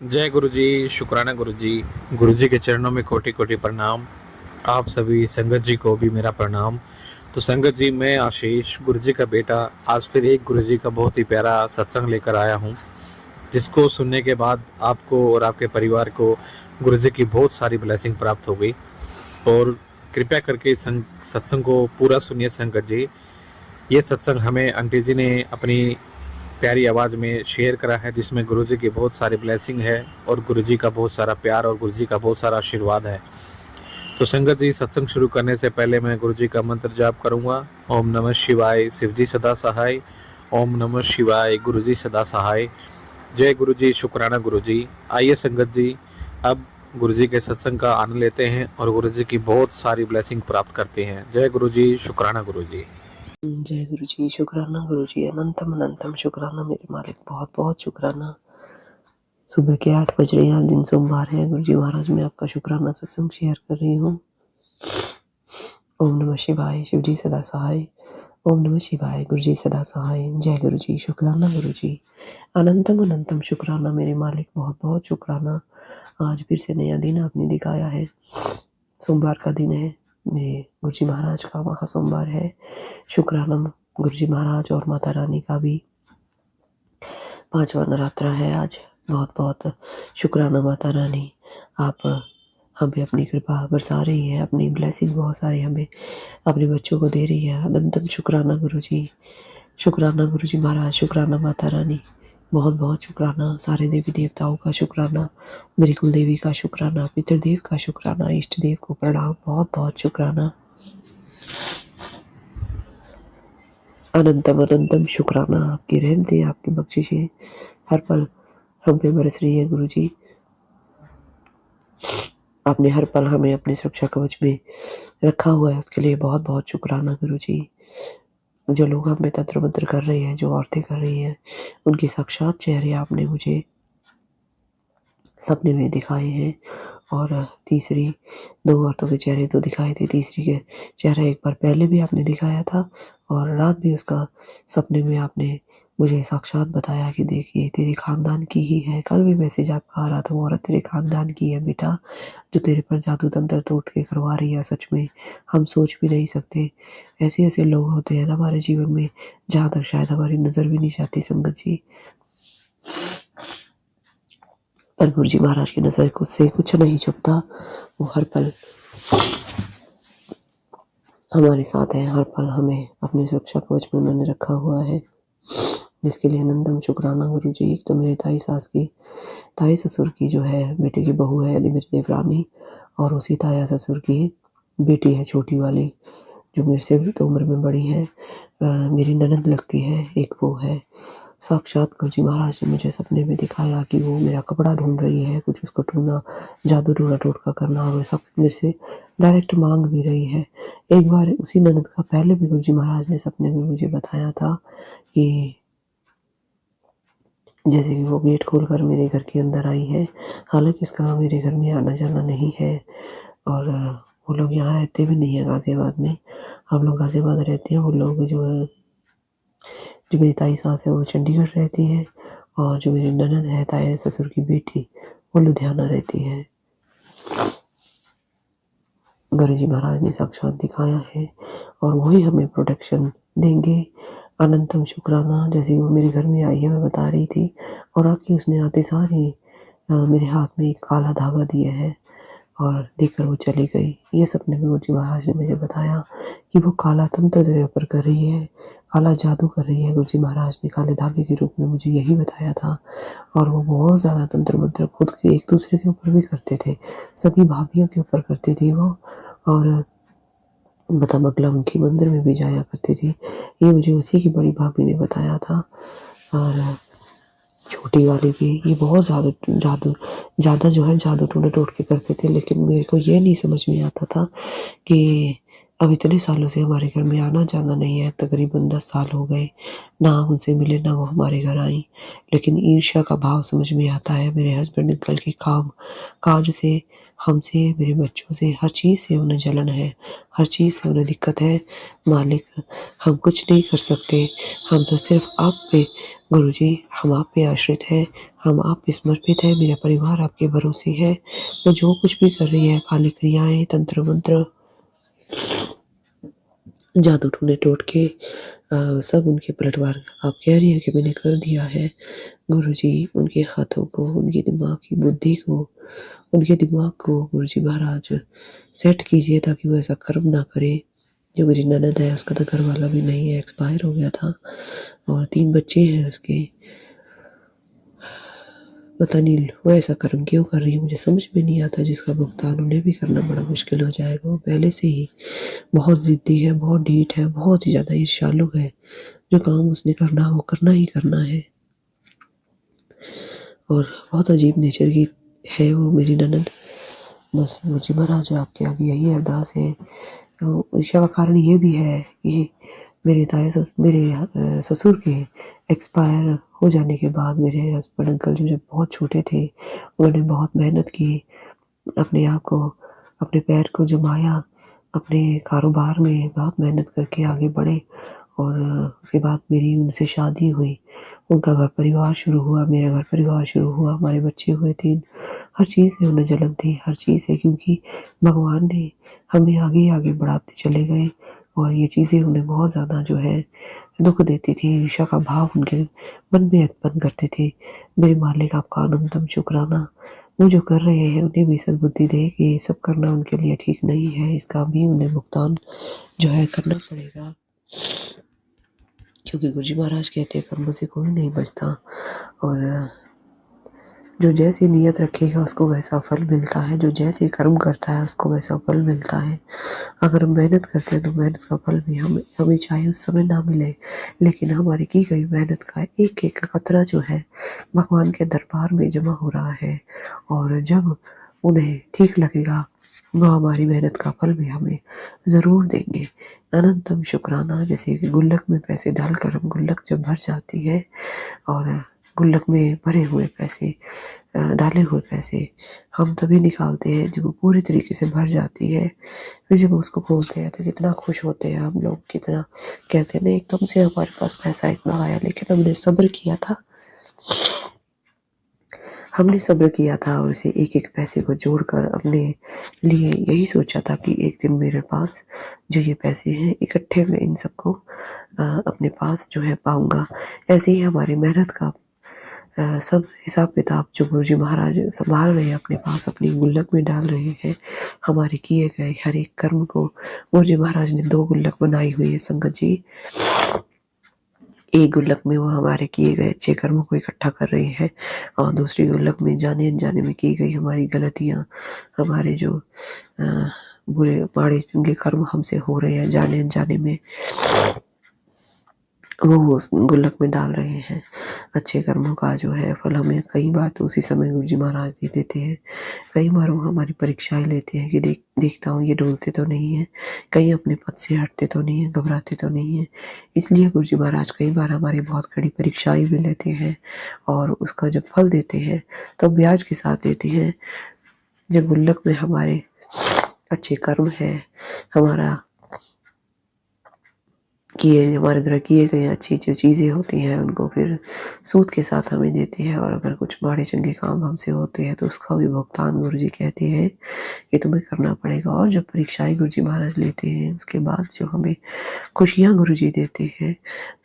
जय गुरु जी, शुक्राना गुरु जी। गुरु जी के चरणों में कोटि कोटि प्रणाम। आप सभी संगत जी को भी मेरा प्रणाम। तो संगत जी, मैं आशीष गुरु जी का बेटा आज फिर एक गुरु जी का बहुत ही प्यारा सत्संग लेकर आया हूँ, जिसको सुनने के बाद आपको और आपके परिवार को गुरु जी की बहुत सारी ब्लेसिंग प्राप्त हो गई। और कृपया करके इस सत्संग को पूरा सुनिए संगत जी। ये सत्संग हमें आंटी जी ने अपनी प्यारी आवाज़ में शेयर करा है, जिसमें गुरुजी की बहुत सारी ब्लेसिंग है और गुरुजी का बहुत सारा प्यार और गुरुजी का बहुत सारा आशीर्वाद है। तो संगत जी, सत्संग शुरू करने से पहले मैं गुरुजी का मंत्र जाप करूंगा। ओम नमः शिवाय, शिवजी सदा सहाय। ओम नमः शिवाय, गुरुजी सदा सहाय। जय गुरुजी, शुक्राना गुरुजी। आइए संगत जी, अब गुरुजी के सत्संग का आनंद लेते हैं और गुरुजी की बहुत सारी ब्लेसिंग प्राप्त करते हैं। जय गुरुजी, शुक्राना गुरुजी। जय गुरु जी, शुक्राना गुरु जी, अनंतम अनंतम शुक्राना मेरे मालिक, बहुत बहुत शुक्राना। सुबह के 8 बज रहे हैं, आज दिन सोमवार है। गुरु जी महाराज, मैं आपका शुक्राना सत्संग शेयर कर रही हूँ। ओम नमः शिवाय, शिव जी सदा सहाय। ओम नमः शिवाय, गुरु जी सदा सहाय। जय गुरु जी, शुक्राना गुरु जी, अनंतम अनंतम शुक्राना मेरे मालिक, बहुत बहुत शुक्राना। आज फिर से नया दिन आपने दिखाया है। सोमवार का दिन है, मेरे गुरु जी महाराज का महा सोमवार है। शुक्राना गुरु जी महाराज और माता रानी का भी 5वां नवरात्रा है आज। बहुत बहुत शुक्राना माता रानी, आप हम पे अपनी कृपा बरसा रही है, अपनी ब्लेसिंग बहुत सारी हमें अपने बच्चों को दे रही है। अनंतम शुक्राना गुरु जी, शुक्राना गुरु जी महाराज, शुक्राना माता रानी, बहुत बहुत शुक्राना। सारे देवी देवताओं का शुक्राना, मेरी कुल देवी का शुक्राना, पितृदेव का शुक्राना, इष्ट देव को प्रणाम, बहुत बहुत शुक्राना। अनंतम अनंतम शुक्राना, आपकी रहमतें, आपकी बख्शिशें हर पल हम पे बरस रही है गुरु जी। आपने हर पल हमें अपने सुरक्षा कवच में रखा हुआ है, उसके लिए बहुत बहुत शुक्राना गुरु जी। जो लोग हम पे तंत्र मंत्र कर रहे हैं, जो औरतें कर रही हैं, उनके साक्षात चेहरे आपने मुझे सपने में दिखाए हैं। और तीसरी 2 औरतों के चेहरे तो दिखाए थे, तीसरी के चेहरा एक बार पहले भी आपने दिखाया था और रात भी उसका सपने में आपने मुझे साक्षात बताया कि देख ये तेरे खानदान की ही है। कल भी मैसेज आपका आ रहा था, वो औरत तेरे खानदान की है बेटा, जो तेरे पर जादू तंत्र तोड़ के करवा रही है। सच में हम सोच भी नहीं सकते, ऐसे ऐसे लोग होते हैं ना हमारे जीवन में, जहाँ तक शायद हमारी नज़र भी नहीं जाती संगत जी। पर गुरु जी महाराज की नज़र से कुछ नहीं छुपता, वो हर पल हमारे साथ है, हर पल हमें अपने सुरक्षा कवच में उन्होंने रखा हुआ है, जिसके लिए अनंतम शुक्राना गुरु जी। एक तो मेरे ताई ससुर की जो है बेटे की बहू है, यानी मेरी देवरानी, और उसी ताया ससुर की बेटी है छोटी वाली, जो मेरे से तो उम्र में बड़ी है, मेरी ननद लगती है, एक वो है। साक्षात गुरु जी महाराज ने मुझे सपने में दिखाया कि वो मेरा कपड़ा ढूंढ रही है, कुछ उसको टूना जादू टूना टोटका करना, और सब मेरे से डायरेक्ट मांग भी रही है। एक बार उसी ननद का पहले भी गुरु जी महाराज ने सपने में मुझे बताया था कि जैसे कि वो गेट खोलकर मेरे घर के अंदर आई है, हालांकि उसका मेरे घर में आना जाना नहीं है, और वो लोग यहाँ रहते भी नहीं है गाजियाबाद में, हम लोग गाजियाबाद रहते हैं। वो लोग जो है, जो मेरी ताई सास है वो चंडीगढ़ रहती है, और जो मेरी ननद है ताया ससुर की बेटी, वो लुधियाना रहती है। गुरु जी महाराज ने साक्षात दिखाया है और वही हमें प्रोटेक्शन देंगे। अनंतम शुक्राना। जैसे वो मेरे घर में आई है, मैं बता रही थी, और आके उसने आते सार ही मेरे हाथ में एक काला धागा दिया है और देकर वो चली गई। ये सपने में गुरु जी महाराज ने मुझे बताया कि वो काला तंत्र तेरे ऊपर कर रही है, काला जादू कर रही है। गुरु जी महाराज ने काले धागे के रूप में मुझे यही बताया था, और वो बहुत ज़्यादा तंत्र मंत्र खुद के एक दूसरे के ऊपर भी करते थे, सभी भाभीियों के ऊपर करती थी वो, और बता बगलामुखी मंदिर में भी जाया करती थी। ये मुझे उसी की बड़ी भाभी ने बताया था, और छोटी वाली भी। ये बहुत ज़्यादा जो है जादू टोना टोट के करते थे, लेकिन मेरे को ये नहीं समझ में आता था कि अब इतने सालों से हमारे घर में आना जाना नहीं है, तकरीबन 10 साल हो गए, ना हम उनसे मिले ना वो हमारे घर आई, लेकिन ईर्ष्या का भाव समझ में आता है। मेरे हस्बैंड अंकल के काज से हमसे, मेरे बच्चों से, हर चीज़ से उन्हें जलन है, हर चीज़ से उन्हें दिक्कत है। मालिक, हम कुछ नहीं कर सकते, हम तो सिर्फ़ आप पे गुरुजी, हम आप पे आश्रित हैं, हम आप पे समर्पित हैं, मेरा परिवार आपके भरोसे है। वो जो कुछ भी कर रही है, काली क्रियाएँ, तंत्र मंत्र, जादू टूने टोटके, सब उनके पलटवार आप कह रही हैं कि मैंने कर दिया है। गुरुजी, उनके हाथों को, उनके दिमाग की बुद्धि को, उनके दिमाग को गुरुजी महाराज सेट कीजिए ताकि वो ऐसा कर्म ना करे। जो मेरी ननद है उसका तो घर वाला भी नहीं है, एक्सपायर हो गया था और 3 बच्चे हैं उसके। पता नहीं वो ऐसा कर्म क्यों कर रही है, मुझे समझ में नहीं आता, जिसका भुगतान उन्हें भी करना बड़ा मुश्किल हो जाएगा। वो पहले से ही बहुत ज़िद्दी है, बहुत ढीठ है, बहुत ही ज़्यादा ईर्ष्यालु है। जो काम उसने करना है वो करना ही करना है और बहुत अजीब नेचर की है वो मेरी ननद। बस मुझे महाराज आपके आगे यही अरदास है। ईर्ष्या का कारण ये भी है कि मेरे ससुर के एक्सपायर हो जाने के बाद मेरे हस्बैंड अंकल जो जब बहुत छोटे थे, उन्होंने बहुत मेहनत की, अपने आप को, अपने पैर को जमाया, अपने कारोबार में बहुत मेहनत करके आगे बढ़े और उसके बाद मेरी उनसे शादी हुई। उनका घर परिवार शुरू हुआ, मेरा घर परिवार शुरू हुआ, हमारे बच्चे हुए 3। हर चीज़ से उन्हें जलन थी, हर चीज़ से, क्योंकि भगवान ने हमें आगे-आगे बढ़ाते चले गए और ये चीज़ें उन्हें बहुत ज़्यादा जो है दुःख देती थी, ईर्ष्या का भाव उनके मन में उत्पन्न करते थे। मेरे मालिक, आपका अनंतम शुक्राना। वो जो कर रहे हैं उन्हें भी सद्बुद्धि दें कि ये सब करना उनके लिए ठीक नहीं है, इसका भी उन्हें भुगतान जो है करना पड़ेगा। क्योंकि गुरुजी महाराज कहते हैं कर्मों से कोई नहीं बचता और जो जैसी नीयत रखेगा उसको वैसा फल मिलता है, जो जैसे कर्म करता है उसको वैसा फल मिलता है। अगर हम मेहनत करते हैं तो मेहनत का फल भी हमें चाहे उस समय ना मिले, लेकिन हमारी की गई मेहनत का एक-एक कतरा जो है भगवान के दरबार में जमा हो रहा है और जब उन्हें ठीक लगेगा वो हमारी मेहनत का फल भी हमें ज़रूर देंगे। अनंतम शुक्राना। जैसे कि गुल्लक में पैसे डालकर हम गुल्लक जब भर जाती है और गुल्लक में भरे हुए पैसे, डाले हुए पैसे हम तभी निकालते हैं जब वो पूरी तरीके से भर जाती है। फिर जब उसको खोलते हैं तो कितना खुश होते हैं हम लोग, कितना कहते हैं ना एकदम से हमारे पास पैसा इतना आया, लेकिन हमने सब्र किया था, हमने सब्र किया था और उसे एक-एक पैसे को जोड़कर अपने लिए यही सोचा था कि एक दिन मेरे पास जो ये पैसे हैं इकट्ठे मैं इन सबको अपने पास जो है पाऊँगा। ऐसे ही हमारी मेहनत का सब हिसाब-किताब जो गुरुजी महाराज सँभाल रहे हैं अपने पास, अपनी गुल्लक में डाल रहे हैं। हमारे किए गए हर एक कर्म को गुरुजी महाराज ने 2 गुल्लक बनाई हुई है संगत जी। एक गुल्लक में वो हमारे किए गए अच्छे कर्मों को इकट्ठा कर रहे हैं और दूसरी गुल्लक में जाने-अनजाने में की गई हमारी गलतियाँ, हमारे जो बुरे माड़े-चंगे कर्म हमसे हो रहे हैं जाने-अनजाने में, वो उस गुल्लक में डाल रहे हैं। अच्छे कर्मों का जो है फल हमें कई बार तो उसी समय गुरुजी महाराज दे देते हैं। कई बार वो हमारी परीक्षाएँ लेते हैं कि देखता हूँ ये डोलते तो नहीं हैं, कहीं अपने पद से हटते तो नहीं हैं, घबराते तो नहीं हैं। इसलिए गुरुजी महाराज कई बार हमारी बहुत कड़ी परीक्षाएँ भी लेते हैं और उसका जब फल देते हैं तो ब्याज के साथ देते हैं। जब गुल्लक में हमारे अच्छे कर्म है, हमारा हमारे द्वारा किए गए अच्छी जो चीज़ें होती हैं उनको फिर सूद के साथ हमें देते हैं और अगर कुछ माड़े चंगे काम हमसे होते हैं तो उसका भी भुगतान गुरुजी कहते हैं कि तुम्हें करना पड़ेगा। और जब परीक्षाएं गुरुजी महाराज लेते हैं उसके बाद जो हमें खुशियाँ गुरुजी देते हैं,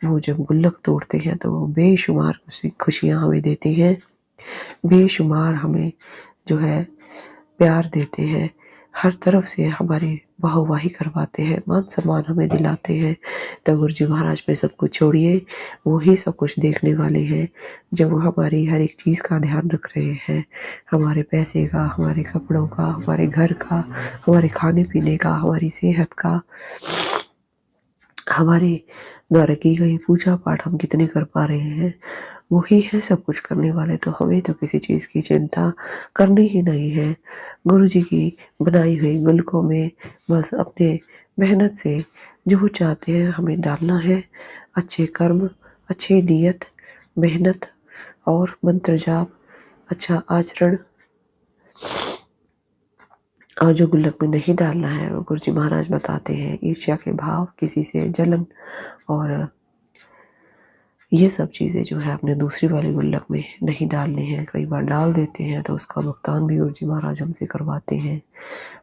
वो जब गुल्लक तोड़ते हैं तो वो बेशुमार खुशियाँ हमें देते हैं, बेशुमार हमें जो है प्यार देते हैं, हर तरफ से हमारी वाहवाही करवाते हैं, मान-सम्मान हमें दिलाते हैं। तो गुरुजी महाराज पे सब कुछ छोड़िए, वो ही सब कुछ देखने वाले हैं। जब वो हमारी हर एक चीज़ का ध्यान रख रहे हैं, हमारे पैसे का, हमारे कपड़ों का, हमारे घर का, हमारे खाने-पीने का, हमारी सेहत का, हमारे द्वारा की गई पूजा-पाठ हम कितने कर पा रहे हैं, वो ही है सब कुछ करने वाले। तो हमें तो किसी चीज़ की चिंता करनी ही नहीं है। गुरुजी की बनाई हुई गुल्लकों में बस अपने मेहनत से जो वो चाहते हैं हमें डालना है। अच्छे कर्म, अच्छी नीयत, मेहनत और मंत्र जाप, अच्छा आचरण, और जो गुल्लक में नहीं डालना है वो गुरुजी महाराज बताते हैं ईर्ष्या के भाव, किसी से जलन और ये सब चीज़ें जो है अपने दूसरी वाली गुल्लक में नहीं डालनी है। कई बार डाल देते हैं तो उसका भुगतान भी गुरुजी महाराज हमसे करवाते हैं।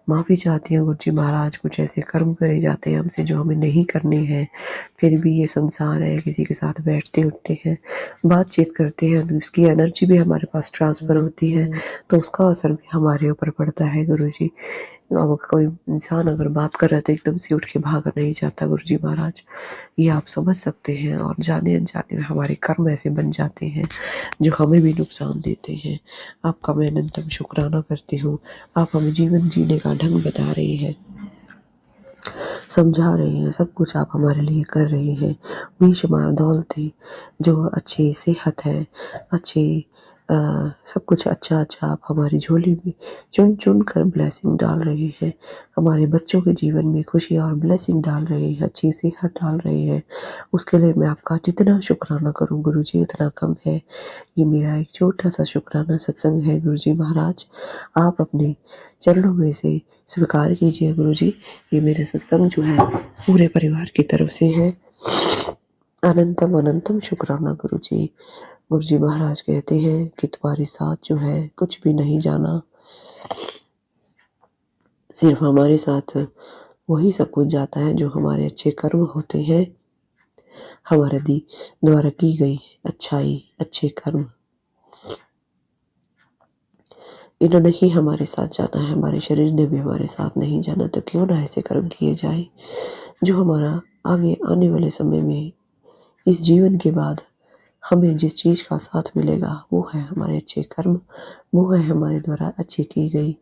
माफ़ी चाहती हैं गुरुजी महाराज, कुछ ऐसे कर्म करे जाते हैं हमसे जो हमें नहीं करने हैं, फिर भी ये संसार है, किसी के साथ बैठते उठते हैं, बातचीत करते हैं, तो उसकी एनर्जी भी हमारे पास ट्रांसफ़र होती है, तो उसका असर भी हमारे ऊपर पड़ता है गुरुजी। अब कोई इंसान अगर बात कर रहा है तो एकदम से उठ के भाग नहीं जाता गुरुजी महाराज, ये आप समझ सकते हैं। और जाने अनजाने में हमारे कर्म ऐसे बन जाते हैं जो हमें भी नुकसान देते हैं। आपका मैं अनंतम शुक्राना करती हूँ। आप हमें जीवन जीने का ढंग बता रही हैं, समझा रही हैं, सब कुछ आप हमारे लिए कर रही हैं। बेशुमार दौलतें, जो अच्छी सेहत है, अच्छी सब कुछ अच्छा-अच्छा आप हमारी झोली में चुन-चुन कर ब्लेसिंग डाल रही हैं। हमारे बच्चों के जीवन में खुशियाँ और ब्लेसिंग डाल रही हैं, अच्छी सेहत डाल रही हैं। उसके लिए मैं आपका जितना शुक्राना करूँ गुरुजी उतना कम है। ये मेरा एक छोटा-सा शुक्राना सत्संग है गुरुजी महाराज। आप अपने चरणों में से स्वीकार कीजिए गुरुजी। ये मेरे सत्संग जो है पूरे परिवार की तरफ से है। अनंतम अनंतम शुक्राना गुरुजी। गुरुजी महाराज कहते हैं कि तुम्हारे साथ जो है कुछ भी नहीं जाना, सिर्फ हमारे साथ वही सब कुछ जाता है जो हमारे अच्छे कर्म होते हैं, हमारे द्वारा की गई अच्छाई, अच्छे कर्म, इन्होंने ही हमारे साथ जाना है। हमारे शरीर ने भी हमारे साथ नहीं जाना, तो क्यों ना ऐसे कर्म किए जाए जो हमारा आगे आने वाले समय में, इस जीवन के बाद हमें जिस चीज़ का साथ मिलेगा वो है हमारे अच्छे कर्म, वो है हमारे द्वारा अच्छी की गई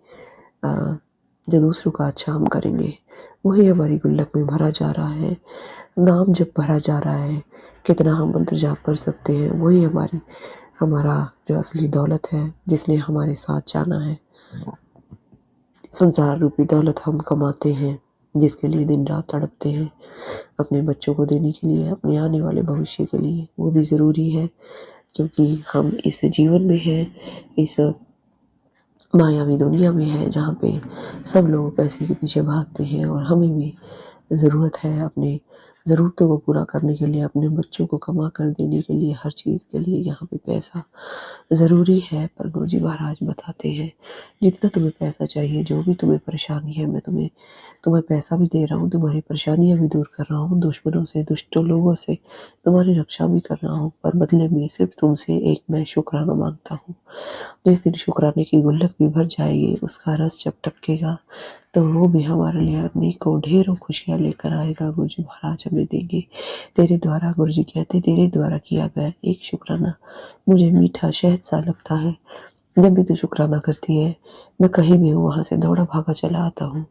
जो दूसरों का अच्छा हम करेंगे, वही हमारी गुल्लक में भरा जा रहा है। नाम जब भरा जा रहा है, कितना हम मंत्र जाप कर सकते हैं, वही हमारा जो असली दौलत है जिसने हमारे साथ जाना है। संसार रूपी दौलत हम कमाते हैं, जिसके लिए दिन रात तड़पते हैं, अपने बच्चों को देने के लिए, अपने आने वाले भविष्य के लिए, वो भी ज़रूरी है क्योंकि हम इस जीवन में हैं, इस मायावी दुनिया में है जहाँ पे सब लोग पैसे के पीछे भागते हैं और हमें भी ज़रूरत है अपने ज़रूरतों को पूरा करने के लिए, अपने बच्चों को कमा कर देने के लिए, हर चीज़ के लिए यहाँ पे पैसा ज़रूरी है। पर गुरुजी महाराज बताते हैं जितना तुम्हें पैसा चाहिए, जो भी तुम्हें परेशानी है, मैं तुम्हें पैसा भी दे रहा हूँ, तुम्हारी परेशानियाँ भी दूर कर रहा हूँ, दुश्मनों से, दुष्टों लोगों से तुम्हारी रक्षा भी कर रहा हूँ, पर बदले में सिर्फ तुमसे एक मैं शुक्राना मांगता हूँ। जिस दिन शुक्राने की गुल्लक भी भर जाएगी, उसका रस जब टपकेगा तो वो भी हमारे लिए अनेकों ढेरों खुशियाँ लेकर आएगा। गुरुजी महाराज हमें देंगे। तेरे द्वारा, गुरुजी कहते, तेरे द्वारा किया गया एक शुक्राना मुझे मीठा शहद सा लगता है। जब भी तू शुक्राना करती है, मैं कहीं भी हूँ वहाँ से दौड़ा भागा चला आता हूँ।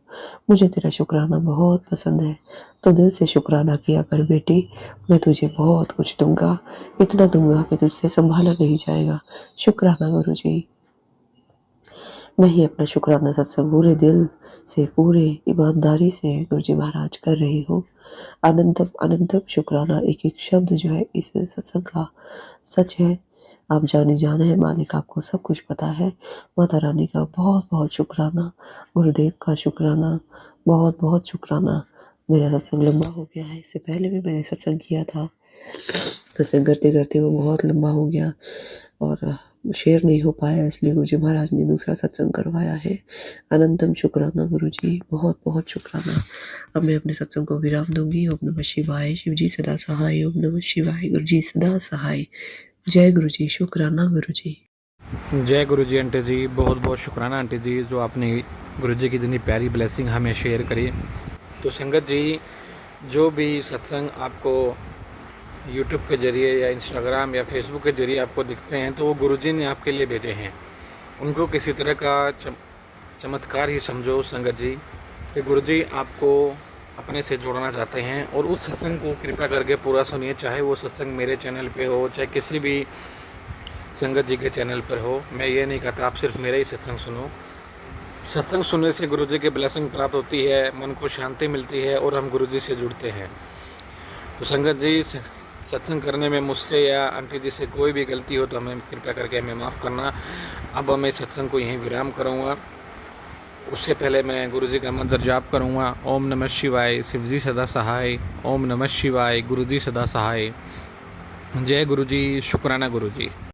मुझे तेरा शुक्राना बहुत पसंद है, तो दिल से शुक्राना किया कर बेटी। मैं तुझे बहुत कुछ दूंगा, इतना दूंगा कि तुझसे संभाला नहीं जाएगा। शुक्राना गुरुजी। मैं ही अपना शुक्राना सत्संग पूरे दिल से, पूरे ईमानदारी से गुरुजी महाराज कर रही हूँ। अनंतम अनंतम शुक्राना। एक एक शब्द जो है इस सत्संग का सच है। आप जाने जान है, मालिक आपको सब कुछ पता है। माता रानी का बहुत बहुत शुक्राना, गुरुदेव का शुक्राना, बहुत बहुत शुक्राना। मेरा सत्संग लंबा हो गया है, इससे पहले भी मैंने सत्संग किया था, सत्संग करते करते वो बहुत लंबा हो गया और शेयर नहीं हो पाया, इसलिए गुरुजी महाराज ने दूसरा सत्संग करवाया है। अनंतम शुक्राना गुरुजी, बहुत बहुत शुक्राना। अब मैं अपने सत्संग को विराम दूंगी। ओम नमः शिवाय। शिव जी सदा सहाय। ओम नमः शिवाय। गुरुजी सदा सहाय। जय गुरुजी। शुक्राना गुरुजी। जय गुरुजी आंटी जी, बहुत बहुत शुक्राना आंटी जी, जो आपने गुरुजी की इतनी प्यारी ब्लेसिंग हमें शेयर करी। तो संगत जी, जो भी सत्संग आपको यूट्यूब के ज़रिए या इंस्टाग्राम या फेसबुक के ज़रिए आपको दिखते हैं, तो वो गुरुजी ने आपके लिए भेजे हैं। उनको किसी तरह का चमत्कार ही समझो संगत जी, कि गुरुजी आपको अपने से जोड़ना चाहते हैं। और उस सत्संग को कृपया करके पूरा सुनिए, चाहे वो सत्संग मेरे चैनल पे हो, चाहे किसी भी संगत जी के चैनल पर हो। मैं ये नहीं कहता आप सिर्फ मेरा ही सत्संग सुनो। सत्संग सुनने से गुरुजी की ब्लेसिंग प्राप्त होती है, मन को शांति मिलती है और हम गुरुजी से जुड़ते हैं। तो संगत जी, सत्संग करने में मुझसे या आंटी जी से कोई भी गलती हो तो हमें कृपया करके हमें माफ़ करना। अब मैं सत्संग को यहीं विराम करूँगा। उससे पहले मैं गुरु जी का मंत्र जाप करूँगा। ओम नमः शिवाय, शिव जी सदा सहाय। ओम नमः शिवाय, गुरु जी सदा सहाय। जय गुरु जी, शुक्राना गुरु जी।